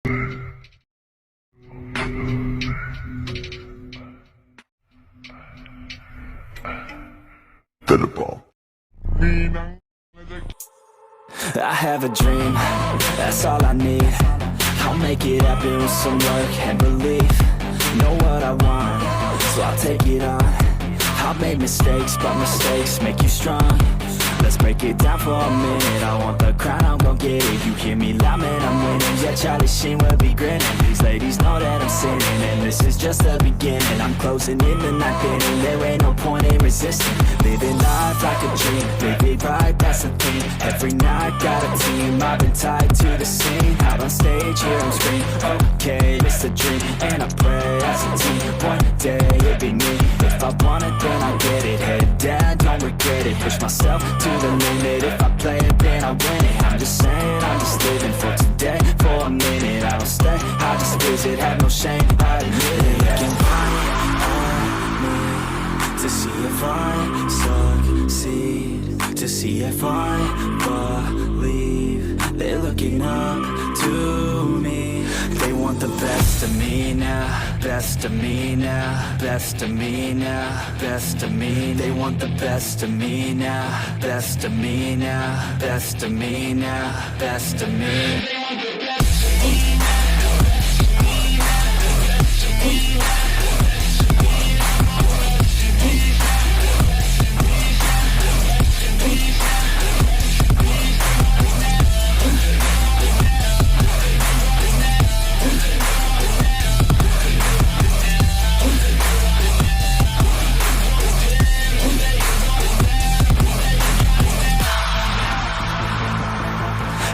I have a dream, that's all I need. I'll make it happen with some work and belief. Know what I want, so I'll take it on. I'll make mistakes, but mistakes make you strong. Let's break it down for a minute. I want the crown, I'm gon' get it. You hear me loud, man, I'm winning. Yeah, Charlie Sheen will be grinning. These ladies know that I'm sinning, and this is just the beginning. I'm closing in the ninth inning. There ain't no point in resisting. Living life like a dream, live it right, that's the thing. Every night, got a team, I've been tied to the scene. Out on stage, here on screen. Okay, it's a dream, and I pray as a team. One day, it'll be me. If I want it, then I get it. Head down, don't regret it. Push myself to the limit. If I play it, then I win it. I'm just saying, I'm just living for today. For a minute, I don't stay, I just visit. Have no shame, I admit it. Looking right at me to see if I succeed, to see if I believe. They're looking up to me. They want the best of me now, best of me now, best of me now, best of me. They want the best of me now, best of me now, best of me now, best of me.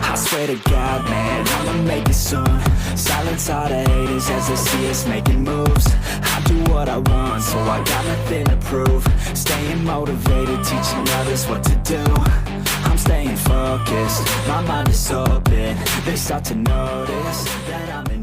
I swear to God, man, I'ma make it soon. Silence all the haters as they see us making moves. I do what I want, so I got nothing to prove. Staying motivated, teaching others what to do. I'm staying focused, my mind is open. They start to notice that I'm